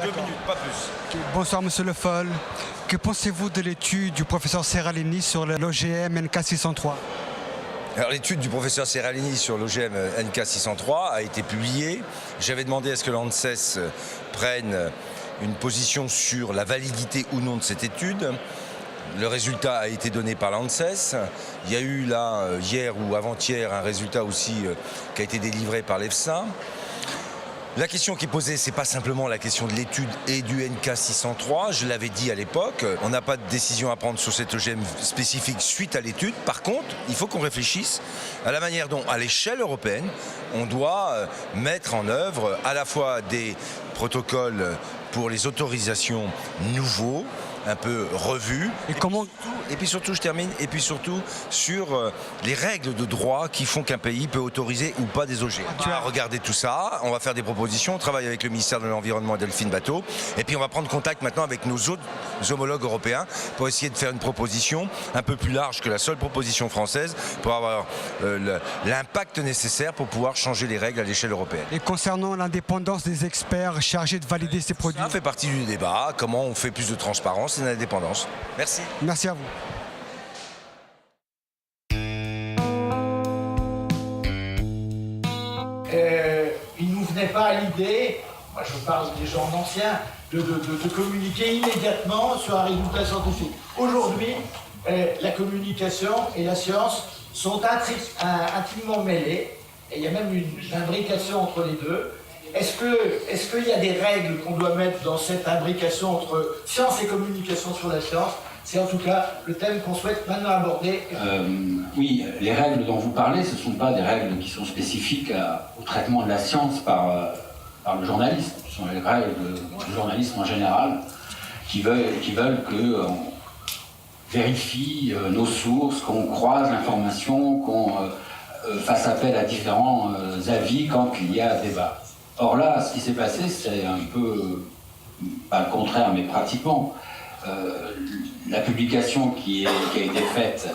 2 minutes, pas plus. Bonsoir Monsieur Le Foll. Que pensez-vous de l'étude du professeur Seralini sur l'OGM NK603 ? Alors l'étude du professeur Seralini sur l'OGM NK603 a été publiée. J'avais demandé à ce que l'ANSES prenne une position sur la validité ou non de cette étude. Le résultat a été donné par l'ANSES. Il y a eu là, hier ou avant-hier, un résultat aussi qui a été délivré par l'EFSA. La question qui est posée, c'est pas simplement la question de l'étude et du NK603. Je l'avais dit à l'époque, on n'a pas de décision à prendre sur cet OGM spécifique suite à l'étude. Par contre, il faut qu'on réfléchisse à la manière dont, à l'échelle européenne, on doit mettre en œuvre à la fois des protocoles pour les autorisations nouveaux, un peu revus. Et puis surtout, je termine, et puis surtout sur les règles de droit qui font qu'un pays peut autoriser ou pas des OGM. On va regarder tout ça, on va faire des propositions, on travaille avec le ministère de l'Environnement et Delphine Bateau, et puis on va prendre contact maintenant avec nos autres homologues européens pour essayer de faire une proposition un peu plus large que la seule proposition française pour avoir l'impact nécessaire pour pouvoir changer les règles à l'échelle européenne. Et concernant l'indépendance des experts chargés de valider ces produits ? Ça fait partie du débat, comment on fait plus de transparence et d'indépendance. Merci. Merci à vous. Il ne nous venait pas à l'idée, moi je parle des gens anciens, de communiquer immédiatement sur un résultat scientifique. Aujourd'hui, la communication et la science sont intimement mêlées, et il y a même une imbrication entre les deux. Est-ce qu'il y a des règles qu'on doit mettre dans cette imbrication entre science et communication sur la science ? C'est en tout cas le thème qu'on souhaite maintenant aborder. Oui, les règles dont vous parlez, ce ne sont pas des règles qui sont spécifiques au traitement de la science par le journalisme. Ce sont les règles du journalisme en général qui veulent qu'on vérifie nos sources, qu'on croise l'information, qu'on fasse appel à différents avis quand il y a débat. Or là, ce qui s'est passé, c'est un peu, pas le contraire, mais pratiquement. La publication qui a été faite,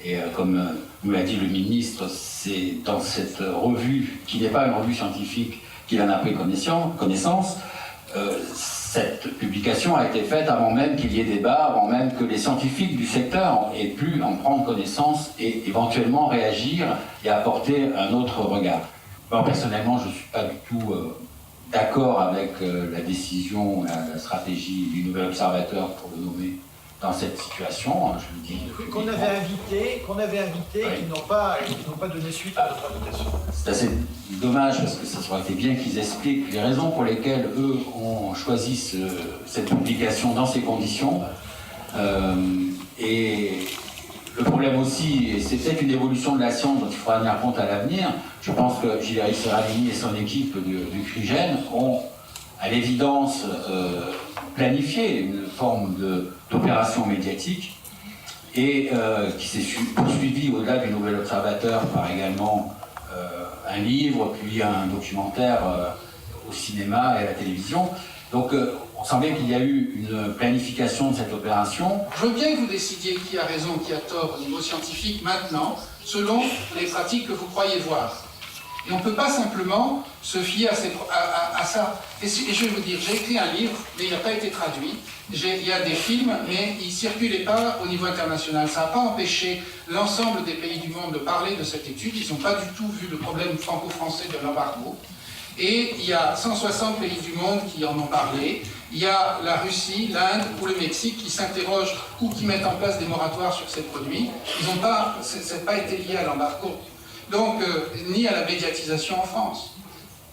et comme nous l'a dit le ministre, c'est dans cette revue, qui n'est pas une revue scientifique, qu'il en a pris connaissance. Cette publication a été faite avant même qu'il y ait débat, avant même que les scientifiques du secteur aient pu en prendre connaissance et éventuellement réagir et apporter un autre regard. Moi, personnellement, je ne suis pas du tout d'accord avec la décision, la stratégie du nouvel observateur, pour le nommer, dans cette situation. Je le dis qu'on avait invité, oui. Qui n'ont pas donné suite à notre invitation. C'est assez dommage, parce que ça aurait été bien qu'ils expliquent les raisons pour lesquelles eux ont choisi cette publication dans ces conditions. Et le problème aussi, et c'est peut-être une évolution de la science dont il faudra tenir compte à l'avenir, je pense que Gilles Seralini et son équipe du CRIGEN ont, à l'évidence, planifié une forme d'opération médiatique et qui s'est poursuivie au-delà du Nouvel Observateur par également un livre, puis un documentaire au cinéma et à la télévision. Donc on semblait qu'il y a eu une planification de cette opération. Je veux bien que vous décidiez qui a raison, qui a tort au niveau scientifique maintenant, selon les pratiques que vous croyez voir. Et on ne peut pas simplement se fier à ça. Et je vais vous dire, j'ai écrit un livre, mais il n'a pas été traduit. Il y a des films, mais ils ne circulaient pas au niveau international. Ça n'a pas empêché l'ensemble des pays du monde de parler de cette étude. Ils n'ont pas du tout vu le problème franco-français de l'embargo. Et il y a 160 pays du monde qui en ont parlé. Il y a la Russie, l'Inde ou le Mexique qui s'interrogent ou qui mettent en place des moratoires sur ces produits. Ça n'a pas été lié à l'embargo. Donc, ni à la médiatisation en France.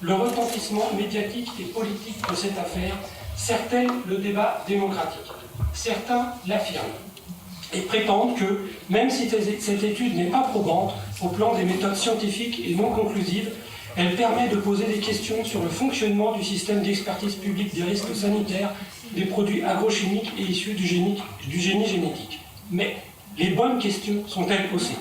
Le retentissement médiatique et politique de cette affaire certaine le débat démocratique. Certains l'affirment et prétendent que, même si cette étude n'est pas probante au plan des méthodes scientifiques et non conclusives, elle permet de poser des questions sur le fonctionnement du système d'expertise publique des risques sanitaires des produits agrochimiques et issus du génie génétique. Mais les bonnes questions sont-elles posées ?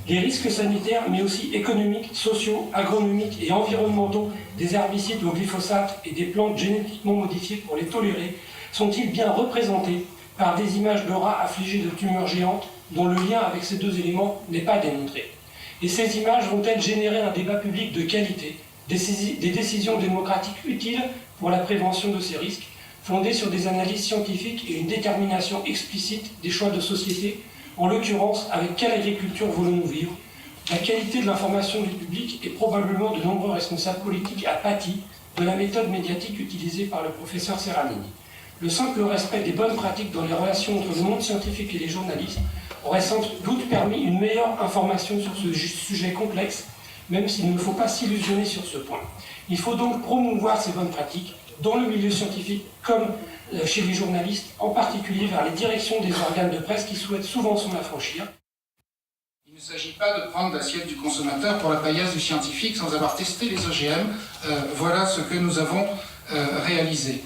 Les risques sanitaires, mais aussi économiques, sociaux, agronomiques et environnementaux des herbicides au glyphosate et des plantes génétiquement modifiées pour les tolérer, sont-ils bien représentés par des images de rats affligés de tumeurs géantes dont le lien avec ces deux éléments n'est pas démontré ? Et ces images vont-elles générer un débat public de qualité, des décisions démocratiques utiles pour la prévention de ces risques, fondée sur des analyses scientifiques et une détermination explicite des choix de société, en l'occurrence avec quelle agriculture voulons-nous vivre. La qualité de l'information du public et probablement de nombreux responsables politiques a pâti de la méthode médiatique utilisée par le professeur Serralini. Le simple respect des bonnes pratiques dans les relations entre le monde scientifique et les journalistes aurait sans doute permis une meilleure information sur ce sujet complexe, même s'il ne faut pas s'illusionner sur ce point. Il faut donc promouvoir ces bonnes pratiques dans le milieu scientifique comme chez les journalistes, en particulier vers les directions des organes de presse qui souhaitent souvent s'en affranchir. Il ne s'agit pas de prendre l'assiette du consommateur pour la paillasse du scientifique sans avoir testé les OGM. Voilà ce que nous avons réalisé.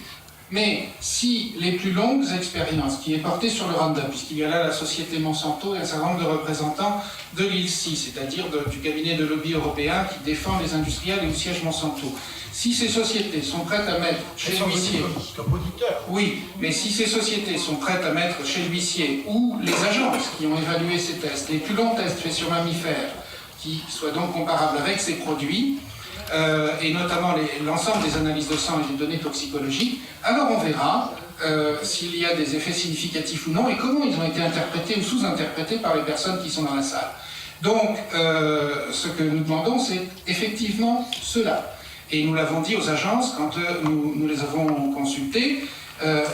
Mais si les plus longues expériences qui est portée sur le Roundup, puisqu'il y a là la société Monsanto et un certain nombre de représentants de l'ILSI, c'est-à-dire du cabinet de lobby européen qui défend les industriels et le siège Monsanto, si ces sociétés sont prêtes à mettre chez l'huissier... Oui, mais si ces sociétés sont prêtes à mettre chez l'huissier ou les agences qui ont évalué ces tests, les plus longs tests faits sur mammifères, qui soient donc comparables avec ces produits, et notamment l'ensemble des analyses de sang et des données toxicologiques, alors on verra s'il y a des effets significatifs ou non et comment ils ont été interprétés ou sous-interprétés par les personnes qui sont dans la salle. Donc, ce que nous demandons, c'est effectivement cela. Et nous l'avons dit aux agences quand nous les avons consultées,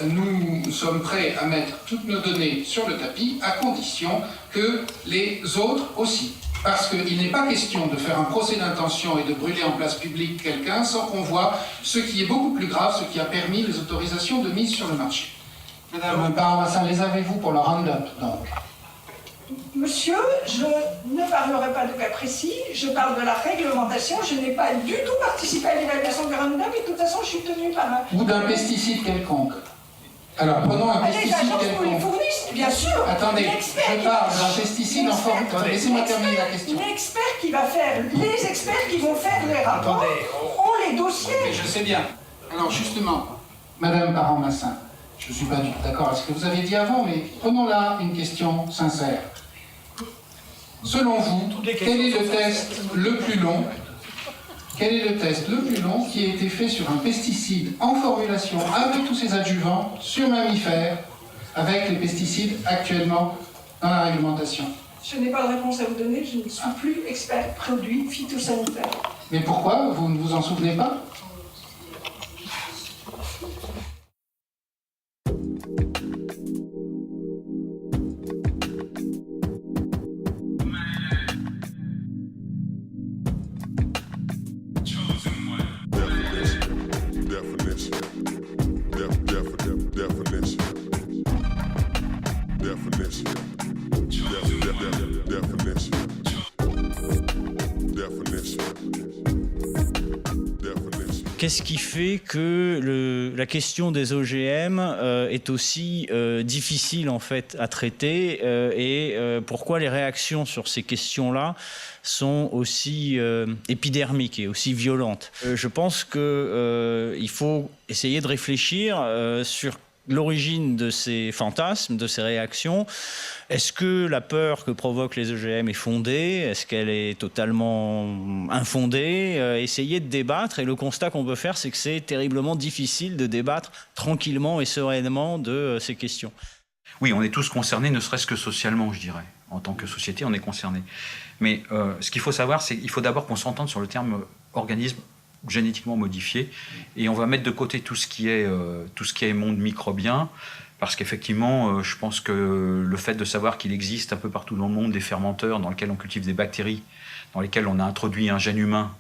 nous sommes prêts à mettre toutes nos données sur le tapis à condition que les autres aussi. Parce qu'il n'est pas question de faire un procès d'intention et de brûler en place publique quelqu'un sans qu'on voit ce qui est beaucoup plus grave, ce qui a permis les autorisations de mise sur le marché. Madame Parmassin, les avez-vous pour le Roundup, donc? Monsieur, je ne parlerai pas de cas précis, je parle de la réglementation, je n'ai pas du tout participé à l'évaluation du Roundup et de toute façon je suis tenue par un... Ou d'un pesticide quelconque. Alors prenons un pesticide les agences vous les quelconque. fournissent, bien sûr. Attendez, je parle d'un pesticide en forme... Laissez-moi terminer la question. L'expert qui va faire, les experts qui vont faire les rapports ont les dossiers. Mais je sais bien. Alors justement, Madame Parent-Massin, je ne suis pas du tout d'accord avec ce que vous avez dit avant, mais prenons là une question sincère. Selon vous, quel est le test le plus long? Quel est le test le plus long qui a été fait sur un pesticide en formulation avec tous ses adjuvants sur mammifères avec les pesticides actuellement dans la réglementation? Je n'ai pas de réponse à vous donner, je ne suis plus expert produit phytosanitaire. Mais pourquoi? Vous ne vous en souvenez pas? Qu'est-ce qui fait que la question des OGM est aussi difficile en fait à traiter et pourquoi les réactions sur ces questions-là sont aussi épidermiques et aussi violentes? Je pense qu'il faut essayer de réfléchir sur l'origine de ces fantasmes, de ces réactions. Est-ce que la peur que provoquent les OGM est fondée? Est-ce qu'elle est totalement infondée? Essayer de débattre, et le constat qu'on peut faire, c'est que c'est terriblement difficile de débattre tranquillement et sereinement de ces questions. Oui, on est tous concernés, ne serait-ce que socialement, je dirais. En tant que société, on est concernés. Mais ce qu'il faut savoir, c'est qu'il faut d'abord qu'on s'entende sur le terme organisme génétiquement modifié, et on va mettre de côté tout ce qui est monde microbien, parce qu'effectivement, je pense que le fait de savoir qu'il existe un peu partout dans le monde des fermenteurs dans lesquels on cultive des bactéries, dans lesquels on a introduit un gène humain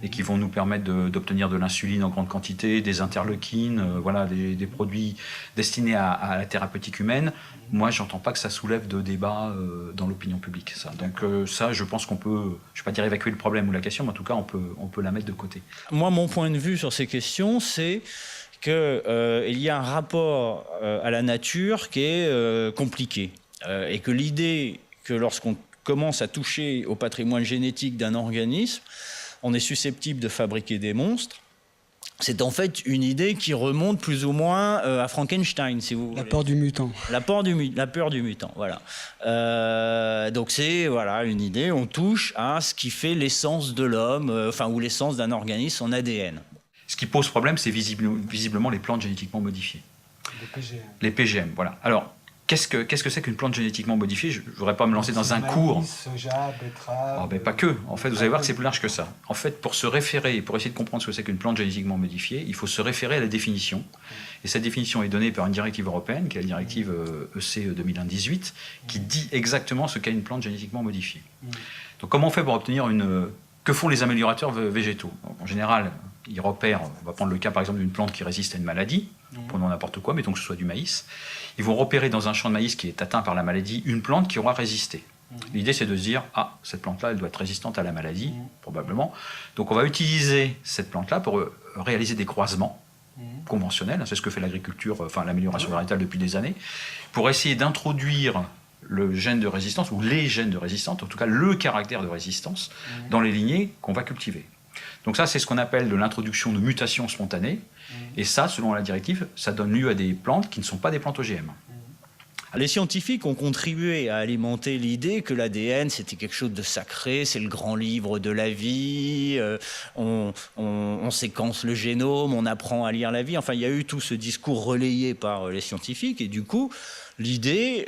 et qui vont nous permettre d'obtenir de l'insuline en grande quantité, des interleukines, voilà, des produits destinés à la thérapeutique humaine. Moi, j'entends pas que ça soulève de débat dans l'opinion publique. Ça. Donc ça, je pense qu'on peut, je vais pas dire évacuer le problème ou la question, mais en tout cas, on peut la mettre de côté. Moi, mon point de vue sur ces questions, c'est qu'il y a un rapport à la nature qui est compliqué. Et que l'idée que lorsqu'on commence à toucher au patrimoine génétique d'un organisme, on est susceptible de fabriquer des monstres. C'est en fait une idée qui remonte plus ou moins à Frankenstein, si vous voulez. La peur du mutant. La peur du mutant, voilà. Donc c'est voilà, une idée, on touche à ce qui fait l'essence de l'homme, ou l'essence d'un organisme, son ADN. Ce qui pose problème, c'est visiblement les plantes génétiquement modifiées. Les PGM, voilà. Alors, qu'est-ce que c'est qu'une plante génétiquement modifiée? Je ne voudrais pas me lancer dans un cours. Soja, betterave... Oh, ben, pas que. En fait, vous allez voir que c'est plus large que ça. En fait, pour se référer, pour essayer de comprendre ce que c'est qu'une plante génétiquement modifiée, il faut se référer à la définition. Et cette définition est donnée par une directive européenne, qui est la directive EC 2018, qui dit exactement ce qu'est une plante génétiquement modifiée. Donc, comment on fait pour obtenir une... Que font les améliorateurs végétaux? Donc, en général, ils repèrent, on va prendre le cas par exemple d'une plante qui résiste à une maladie, prenons n'importe quoi, mettons que ce soit du maïs. Ils vont repérer dans un champ de maïs qui est atteint par la maladie une plante qui aura résisté. L'idée, c'est de se dire, ah, cette plante-là, elle doit être résistante à la maladie, probablement. Donc on va utiliser cette plante-là pour réaliser des croisements conventionnels, c'est ce que fait l'agriculture, enfin l'amélioration végétale depuis des années, pour essayer d'introduire le gène de résistance, ou les gènes de résistance, en tout cas le caractère de résistance, dans les lignées qu'on va cultiver. Donc ça, c'est ce qu'on appelle de l'introduction de mutations spontanées, et ça, selon la directive, ça donne lieu à des plantes qui ne sont pas des plantes OGM. Les scientifiques ont contribué à alimenter l'idée que l'ADN, c'était quelque chose de sacré, c'est le grand livre de la vie, on séquence le génome, on apprend à lire la vie. Enfin, il y a eu tout ce discours relayé par les scientifiques, et du coup, l'idée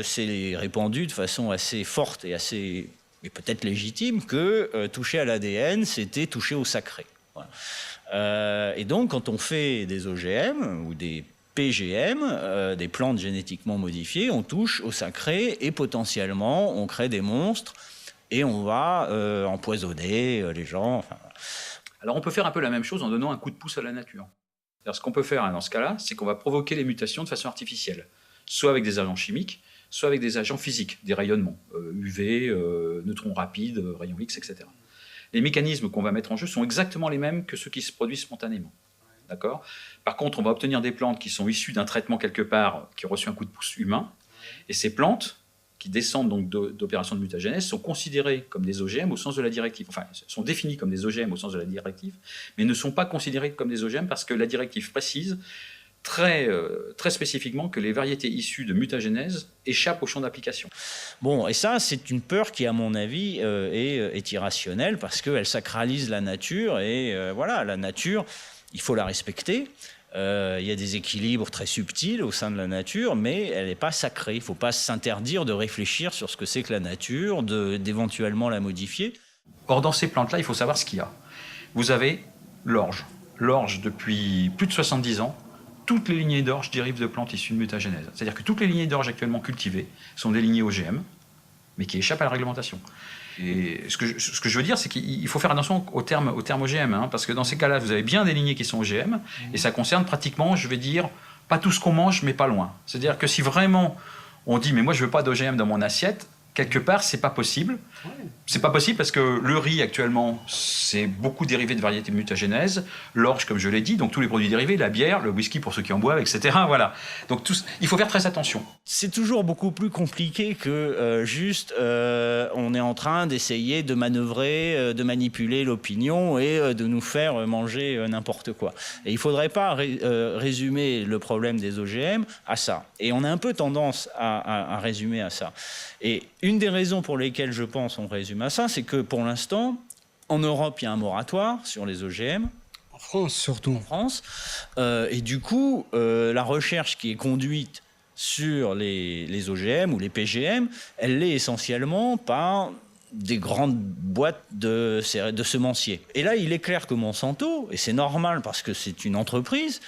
s'est répandue de façon assez forte et assez, et peut-être légitime, que toucher à l'ADN, c'était toucher au sacré. Voilà. Et donc, quand on fait des OGM ou des PGM, des plantes génétiquement modifiées, on touche au sacré et potentiellement on crée des monstres et on va empoisonner les gens. Enfin. Alors on peut faire un peu la même chose en donnant un coup de pouce à la nature. Ce qu'on peut faire dans ce cas-là, c'est qu'on va provoquer les mutations de façon artificielle, soit avec des agents chimiques, soit avec des agents physiques, des rayonnements, UV, neutrons rapides, rayons X, etc. Les mécanismes qu'on va mettre en jeu sont exactement les mêmes que ceux qui se produisent spontanément. D'accord ? Par contre, on va obtenir des plantes qui sont issues d'un traitement quelque part qui a reçu un coup de pouce humain. Et ces plantes, qui descendent donc d'opérations de mutagénèse, sont considérées comme des OGM au sens de la directive. Enfin, sont définies comme des OGM au sens de la directive, mais ne sont pas considérées comme des OGM parce que la directive précise très spécifiquement que les variétés issues de mutagénèse échappent au champ d'application. Bon, et ça, c'est une peur qui, à mon avis, est irrationnelle parce qu'elle sacralise la nature. Et voilà, la nature, il faut la respecter. Il y a des équilibres très subtils au sein de la nature, mais elle n'est pas sacrée. Il ne faut pas s'interdire de réfléchir sur ce que c'est que la nature, d'éventuellement la modifier. Or, dans ces plantes-là, il faut savoir ce qu'il y a. Vous avez l'orge. L'orge, depuis plus de 70 ans, toutes les lignées d'orge dérivent de plantes issues de mutagénèse. C'est-à-dire que toutes les lignées d'orge actuellement cultivées sont des lignées OGM, mais qui échappent à la réglementation. Et ce que je veux dire, c'est qu'il faut faire attention au terme OGM, hein, parce que dans ces cas-là, vous avez bien des lignées qui sont OGM, et ça concerne pratiquement, je vais dire, pas tout ce qu'on mange, mais pas loin. C'est-à-dire que si vraiment on dit, mais moi je veux pas d'OGM dans mon assiette, quelque part, c'est pas possible. C'est pas possible parce que le riz, actuellement, c'est beaucoup dérivé de variétés mutagénèses. L'orge, comme je l'ai dit, donc tous les produits dérivés, la bière, le whisky pour ceux qui en boivent, etc. Voilà. Donc il faut faire très attention. C'est toujours beaucoup plus compliqué que juste on est en train d'essayer de manœuvrer, de manipuler l'opinion et de nous faire manger n'importe quoi. Et il ne faudrait pas résumer le problème des OGM à ça. Et on a un peu tendance à résumer à ça. Et une des raisons pour lesquelles je pense on résume à ça, c'est que pour l'instant, en Europe, il y a un moratoire sur les OGM. En France, surtout. En France. Et du coup, la recherche qui est conduite sur les OGM ou les PGM, elle l'est essentiellement par des grandes boîtes de semenciers. Et là, il est clair que Monsanto, et c'est normal parce que c'est une entreprise,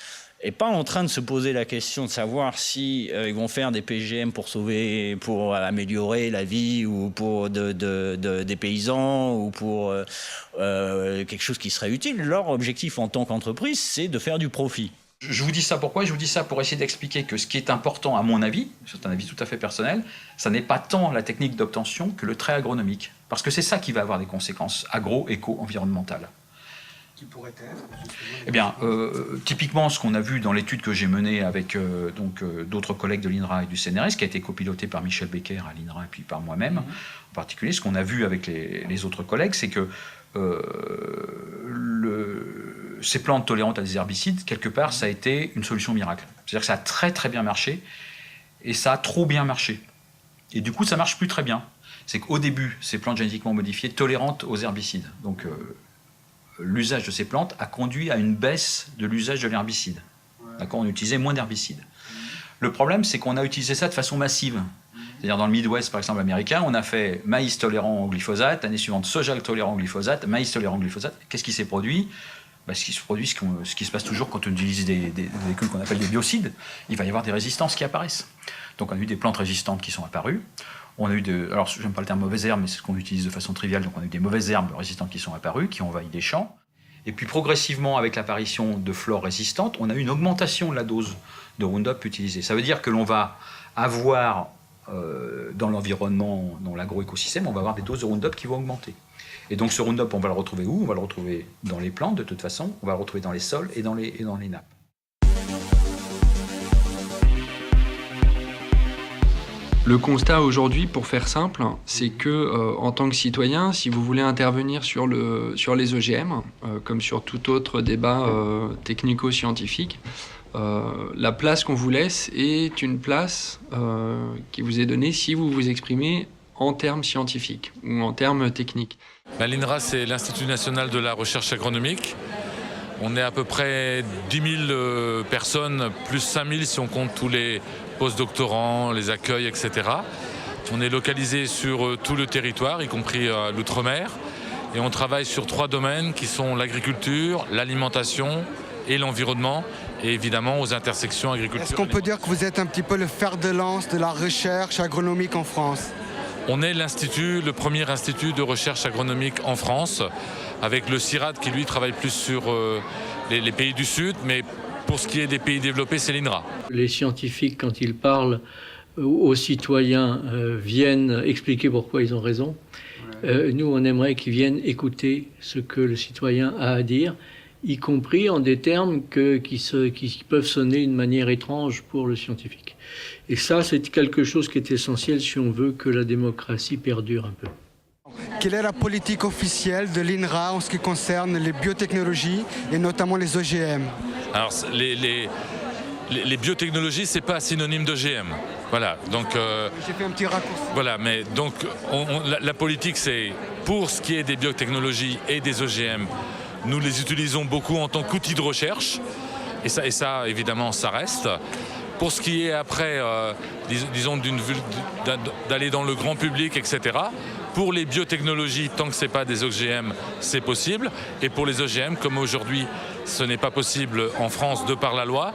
n'est pas en train de se poser la question de savoir si ils vont faire des PGM pour améliorer la vie ou pour des paysans ou pour quelque chose qui serait utile. Leur objectif en tant qu'entreprise, c'est de faire du profit. Je vous dis ça pourquoi ? Je vous dis ça pour essayer d'expliquer que ce qui est important, à mon avis, c'est un avis tout à fait personnel, ça n'est pas tant la technique d'obtention que le trait agronomique. Parce que c'est ça qui va avoir des conséquences agro-éco-environnementales. Qui pourrait être Eh bien, typiquement, ce qu'on a vu dans l'étude que j'ai menée avec d'autres collègues de l'INRA et du CNRS, qui a été copilotée par Michel Becker à l'INRA et puis par moi-même, en particulier, ce qu'on a vu avec les autres collègues, c'est que ces plantes tolérantes à des herbicides, quelque part, ça a été une solution miracle. C'est-à-dire que ça a très très bien marché, et ça a trop bien marché. Et du coup, ça marche plus très bien. C'est qu'au début, ces plantes génétiquement modifiées tolérantes aux herbicides. Donc, l'usage de ces plantes a conduit à une baisse de l'usage de l'herbicide. Ouais. D'accord, on utilisait moins d'herbicides. Le problème, c'est qu'on a utilisé ça de façon massive. C'est-à-dire dans le Midwest, par exemple, américain, on a fait maïs tolérant au glyphosate, l'année suivante soja tolérant au glyphosate, maïs tolérant au glyphosate. Qu'est-ce qui s'est produit ? Ce qui se produit, ce qui se passe toujours quand on utilise des véhicules qu'on appelle des biocides, il va y avoir des résistances qui apparaissent. Donc on a eu des plantes résistantes qui sont apparues. On a eu alors j'aime pas le terme mauvaises herbes, mais c'est ce qu'on utilise de façon triviale. Donc on a eu des mauvaises herbes résistantes qui sont apparues, qui ont envahi des champs. Et puis progressivement, avec l'apparition de flores résistantes, on a eu une augmentation de la dose de Roundup utilisée. Ça veut dire que l'on va avoir dans l'environnement, dans l'agroécosystème, on va avoir des doses de Roundup qui vont augmenter. Et donc ce Roundup, on va le retrouver où ? On va le retrouver dans les plantes, de toute façon, on va le retrouver dans les sols et dans les nappes. Le constat aujourd'hui, pour faire simple, c'est que en tant que citoyen, si vous voulez intervenir sur les OGM, comme sur tout autre débat technico-scientifique, la place qu'on vous laisse est une place qui vous est donnée si vous vous exprimez en termes scientifiques ou en termes techniques. L'INRA, c'est l'Institut national de la recherche agronomique. On est à peu près 10 000 personnes, plus 5 000 si on compte tous les postdoctorants, les accueils, etc. On est localisé sur tout le territoire, y compris l'outre-mer. Et on travaille sur 3 domaines qui sont l'agriculture, l'alimentation et l'environnement. Et évidemment aux intersections agriculture. Est-ce qu'on peut dire que vous êtes un petit peu le fer de lance de la recherche agronomique en France ? On est le premier institut de recherche agronomique en France, avec le CIRAD qui lui travaille plus sur les pays du Sud, mais pour ce qui est des pays développés, c'est l'INRA. Les scientifiques, quand ils parlent aux citoyens, viennent expliquer pourquoi ils ont raison. Nous, on aimerait qu'ils viennent écouter ce que le citoyen a à dire, y compris en des termes qui peuvent sonner d'une manière étrange pour le scientifique. Et ça, c'est quelque chose qui est essentiel si on veut que la démocratie perdure un peu. Quelle est la politique officielle de l'INRA en ce qui concerne les biotechnologies et notamment les OGM ? Alors, les biotechnologies, c'est pas synonyme d'OGM. Voilà, donc... J'ai fait un petit raccourci. Voilà, mais donc, la politique, c'est pour ce qui est des biotechnologies et des OGM, nous les utilisons beaucoup en tant qu'outil de recherche. Et ça, évidemment, ça reste. Pour ce qui est après, disons, d'aller dans le grand public, etc., pour les biotechnologies, tant que ce n'est pas des OGM, c'est possible. Et pour les OGM, comme aujourd'hui, ce n'est pas possible en France de par la loi,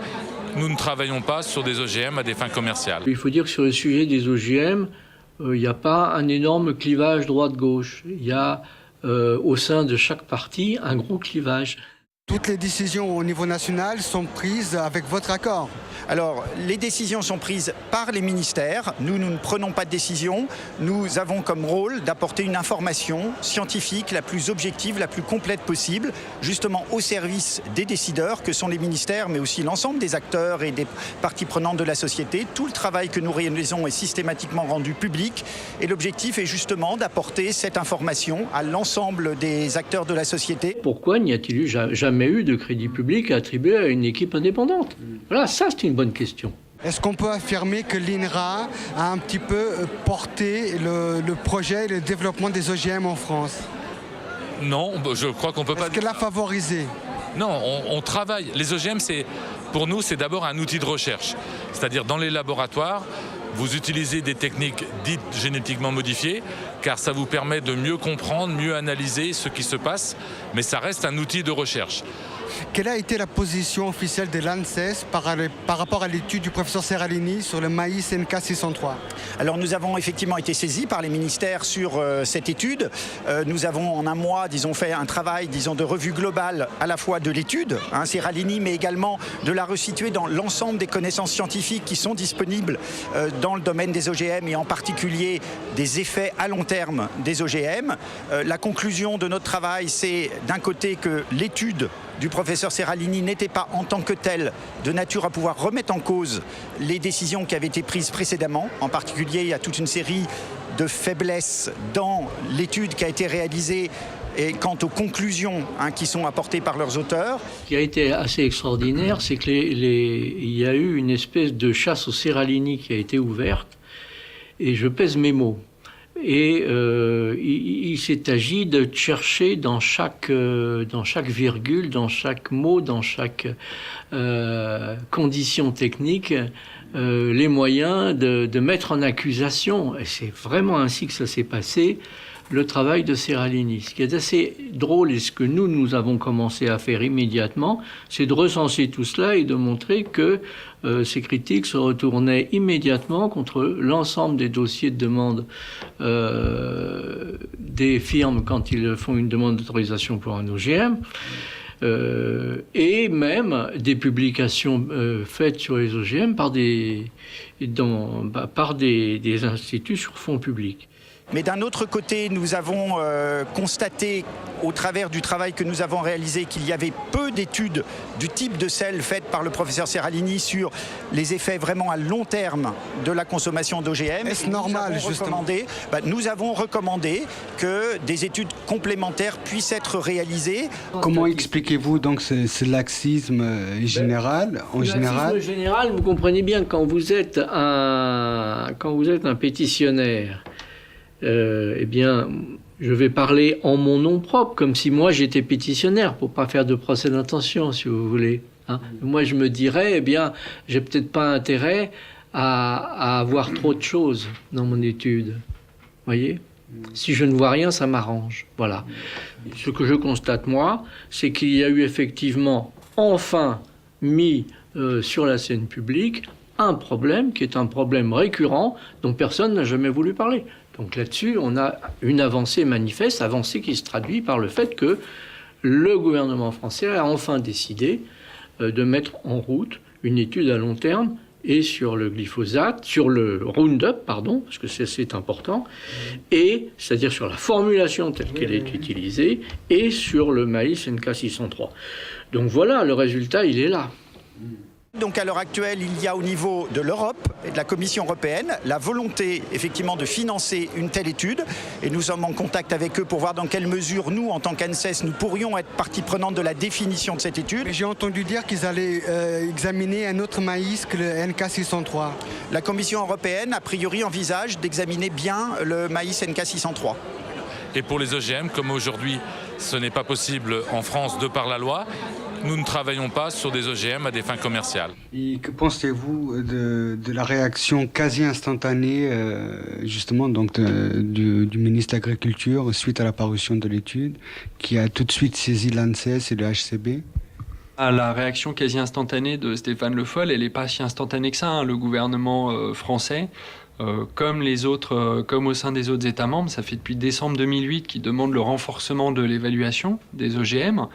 nous ne travaillons pas sur des OGM à des fins commerciales. Il faut dire que sur le sujet des OGM, il n'y a pas un énorme clivage droite-gauche. Il y a au sein de chaque parti un gros clivage. Toutes les décisions au niveau national sont prises avec votre accord. Alors, les décisions sont prises par les ministères. Nous ne prenons pas de décision. Nous avons comme rôle d'apporter une information scientifique la plus objective, la plus complète possible, justement au service des décideurs, que sont les ministères, mais aussi l'ensemble des acteurs et des parties prenantes de la société. Tout le travail que nous réalisons est systématiquement rendu public. Et l'objectif est justement d'apporter cette information à l'ensemble des acteurs de la société. Pourquoi n'y a-t-il jamais eu de crédit public attribué à une équipe indépendante ? Voilà, ça c'est une bonne question. Est-ce qu'on peut affirmer que l'INRA a un petit peu porté le projet et le développement des OGM en France ? Non, je crois qu'on peut pas... Est-ce qu'elle a favorisé ? Non, on travaille. Les OGM, pour nous, c'est d'abord un outil de recherche. C'est-à-dire, dans les laboratoires, vous utilisez des techniques dites génétiquement modifiées, car ça vous permet de mieux comprendre, mieux analyser ce qui se passe, mais ça reste un outil de recherche. Quelle a été la position officielle de l'ANSES par rapport à l'étude du professeur Seralini sur le maïs NK603 ? Alors nous avons effectivement été saisis par les ministères sur cette étude. Nous avons en un mois, fait un travail, de revue globale à la fois de l'étude, Seralini, mais également de la resituer dans l'ensemble des connaissances scientifiques qui sont disponibles dans le domaine des OGM et en particulier des effets à long terme des OGM. La conclusion de notre travail, c'est d'un côté que l'étude du professeur Seralini n'était pas en tant que telle de nature à pouvoir remettre en cause les décisions qui avaient été prises précédemment. En particulier, il y a toute une série de faiblesses dans l'étude qui a été réalisée et quant aux conclusions qui sont apportées par leurs auteurs. Ce qui a été assez extraordinaire, c'est qu'il y a eu une espèce de chasse au Seralini qui a été ouverte, et je pèse mes mots. Et il s'est agi de chercher dans chaque virgule, dans chaque mot, dans chaque condition technique, les moyens de mettre en accusation, et c'est vraiment ainsi que ça s'est passé, le travail de Seralini. Ce qui est assez drôle et ce que nous avons commencé à faire immédiatement, c'est de recenser tout cela et de montrer que ces critiques se retournaient immédiatement contre l'ensemble des dossiers de demande des firmes quand ils font une demande d'autorisation pour un OGM. Et même des publications faites sur les OGM par des instituts sur fonds publics. Mais d'un autre côté, nous avons constaté, au travers du travail que nous avons réalisé, qu'il y avait peu d'études du type de celles faites par le professeur Seralini sur les effets vraiment à long terme de la consommation d'OGM. Est-ce normal, justement ? Nous avons recommandé que des études complémentaires puissent être réalisées. Comment expliquez-vous donc ce laxisme général, en général ? Le laxisme général, vous comprenez bien, quand vous êtes un pétitionnaire, eh bien, je vais parler en mon nom propre, comme si moi j'étais pétitionnaire, pour pas faire de procès d'intention, si vous voulez. Hein. Moi, je me dirais, eh bien, j'ai peut-être pas intérêt à avoir trop de choses dans mon étude. Voyez ? Si je ne vois rien, ça m'arrange. Voilà. Ce que je constate, moi, c'est qu'il y a eu effectivement, enfin, mis sur la scène publique, un problème qui est un problème récurrent dont personne n'a jamais voulu parler. Donc là-dessus, on a une avancée manifeste, avancée qui se traduit par le fait que le gouvernement français a enfin décidé de mettre en route une étude à long terme et sur le glyphosate, sur le Roundup, pardon, parce que c'est important, et c'est-à-dire sur la formulation telle qu'elle est utilisée, et sur le maïs NK603. Donc voilà, le résultat, il est là. Donc à l'heure actuelle, il y a au niveau de l'Europe et de la Commission européenne la volonté effectivement de financer une telle étude et nous sommes en contact avec eux pour voir dans quelle mesure nous, en tant qu'ANSES, nous pourrions être partie prenante de la définition de cette étude. J'ai entendu dire qu'ils allaient examiner un autre maïs que le NK603. La Commission européenne, a priori, envisage d'examiner bien le maïs NK603. Et pour les OGM, comme aujourd'hui ce n'est pas possible en France de par la loi, nous ne travaillons pas sur des OGM à des fins commerciales. Et que pensez-vous de la réaction quasi instantanée justement donc du ministre de l'Agriculture suite à la parution de l'étude, qui a tout de suite saisi l'ANSES et le HCB ? La réaction quasi instantanée de Stéphane Le Foll, elle n'est pas si instantanée que ça. Hein. Le gouvernement français, comme au sein des autres États membres, ça fait depuis décembre 2008 qu'ils demandent le renforcement de l'évaluation des OGM.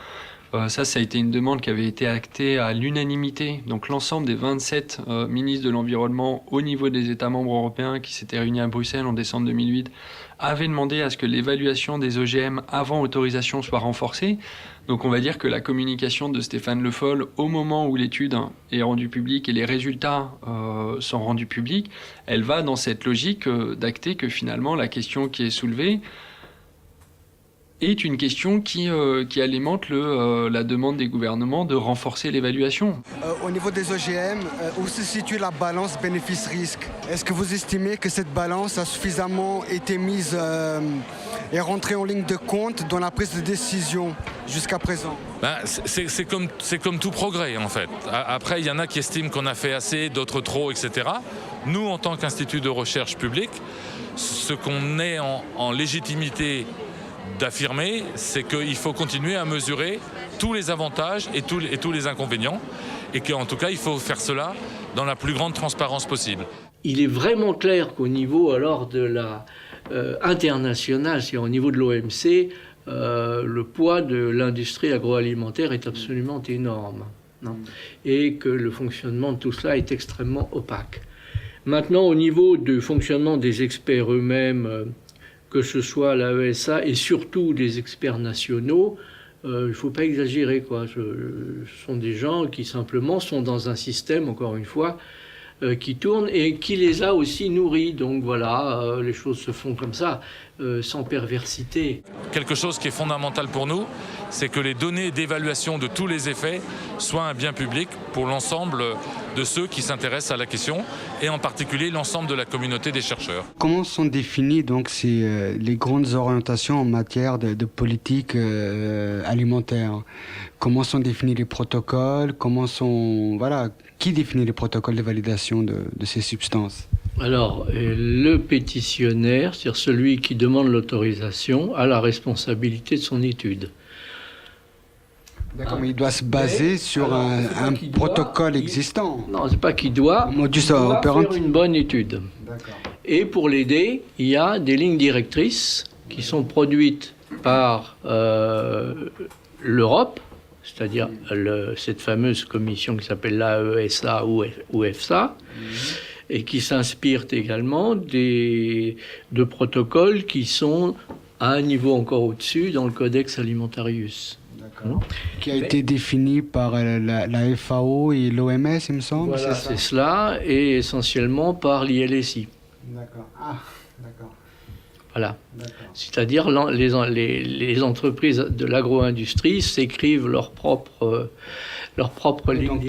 Ça a été une demande qui avait été actée à l'unanimité. Donc l'ensemble des 27 ministres de l'Environnement au niveau des États membres européens qui s'étaient réunis à Bruxelles en décembre 2008 avaient demandé à ce que l'évaluation des OGM avant autorisation soit renforcée. Donc on va dire que la communication de Stéphane Le Foll au moment où l'étude est rendue publique et les résultats sont rendus publics, elle va dans cette logique d'acter que finalement la question qui est soulevée est une question qui alimente la demande des gouvernements de renforcer l'évaluation. Au niveau des OGM, où se situe la balance bénéfice-risque ? Est-ce que vous estimez que cette balance a suffisamment été mise et rentrée en ligne de compte dans la prise de décision jusqu'à présent ? C'est comme tout progrès en fait. Après, il y en a qui estiment qu'on a fait assez, d'autres trop, etc. Nous, en tant qu'institut de recherche publique, ce qu'on est en légitimité d'affirmer, c'est qu'il faut continuer à mesurer tous les avantages et tous les inconvénients, et qu'en tout cas, il faut faire cela dans la plus grande transparence possible. Il est vraiment clair qu'au niveau alors de la internationale, c'est-à-dire au niveau de l'OMC, le poids de l'industrie agroalimentaire est absolument énorme, non ? Et que le fonctionnement de tout cela est extrêmement opaque. Maintenant, au niveau du fonctionnement des experts eux-mêmes, que ce soit la ESA et surtout des experts nationaux, il ne faut pas exagérer, quoi. Ce sont des gens qui simplement sont dans un système, encore une fois, qui tourne et qui les a aussi nourris. Donc voilà, les choses se font comme ça, sans perversité. Quelque chose qui est fondamental pour nous, c'est que les données d'évaluation de tous les effets soient un bien public pour l'ensemble de ceux qui s'intéressent à la question, et en particulier l'ensemble de la communauté des chercheurs. Comment sont définies donc les grandes orientations en matière de politique alimentaire? Comment sont définis les protocoles? Qui définit les protocoles de validation de ces substances? Alors, le pétitionnaire, c'est-à-dire celui qui demande l'autorisation, a la responsabilité de son étude. D'accord, mais il doit se baser sur un protocole existant. Non, c'est pas qu'il doit. Modus il doit operandi. faire une bonne étude. D'accord. Et pour l'aider, il y a des lignes directrices qui sont produites par l'Europe, c'est-à-dire cette fameuse commission qui s'appelle l'AESA ou EFSA, et qui s'inspirent également de protocoles qui sont à un niveau encore au-dessus dans le Codex Alimentarius. D'accord. Qui a été défini par la FAO et l'OMS, il me semble. Voilà, c'est cela, et essentiellement par l'ILSI. D'accord. Ah, d'accord. Voilà. C'est-à-dire les entreprises de l'agro-industrie s'écrivent leur propre ligne. Donc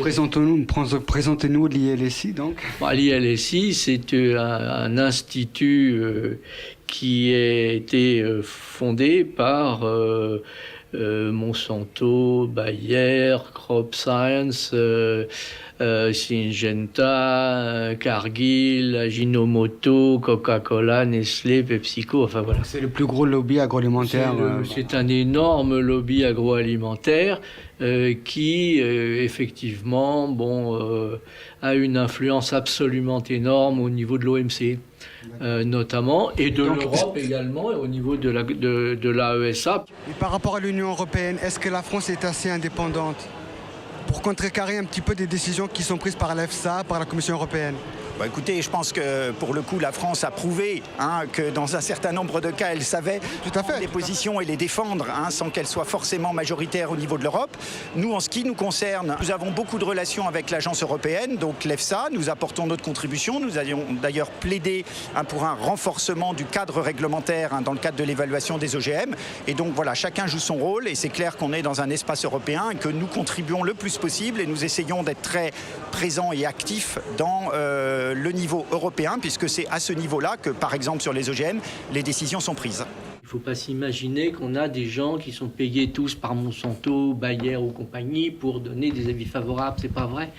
présentez-nous l'ILSI donc. L'ILSI, c'est un institut qui a été fondé par Monsanto, Bayer, Crop Science, Syngenta, Cargill, Ajinomoto, Coca-Cola, Nestlé, PepsiCo, enfin voilà. C'est le plus gros lobby agroalimentaire. C'est un énorme lobby agroalimentaire qui, effectivement, a une influence absolument énorme au niveau de l'OMC. Notamment, et de l'Europe également, et au niveau de l'AESA. Et par rapport à l'Union européenne, est-ce que la France est assez indépendante pour contrecarrer un petit peu des décisions qui sont prises par l'EFSA, par la Commission européenne? Écoutez, je pense que pour le coup, la France a prouvé que dans un certain nombre de cas, elle savait les positions et les défendre sans qu'elles soient forcément majoritaires au niveau de l'Europe. Nous, en ce qui nous concerne, nous avons beaucoup de relations avec l'agence européenne, donc l'EFSA. Nous apportons notre contribution. Nous avions d'ailleurs plaidé pour un renforcement du cadre réglementaire dans le cadre de l'évaluation des OGM. Et donc voilà, chacun joue son rôle et c'est clair qu'on est dans un espace européen et que nous contribuons le plus possible et nous essayons d'être très présents et actifs dans le niveau européen, puisque c'est à ce niveau-là que, par exemple, sur les OGM, les décisions sont prises. Il ne faut pas s'imaginer qu'on a des gens qui sont payés tous par Monsanto, Bayer ou compagnie pour donner des avis favorables. C'est pas vrai,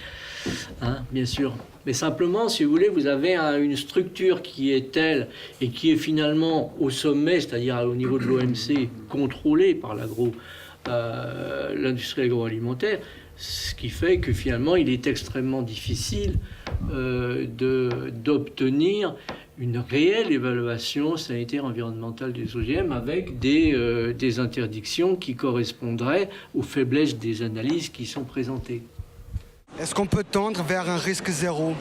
bien sûr. Mais simplement, si vous voulez, vous avez une structure qui est telle et qui est finalement au sommet, c'est-à-dire au niveau de l'OMC, contrôlée par l'industrie agroalimentaire, ce qui fait que finalement, il est extrêmement difficile d'obtenir une réelle évaluation sanitaire environnementale des OGM avec des interdictions qui correspondraient aux faiblesses des analyses qui sont présentées. Est-ce qu'on peut tendre vers un risque zéro?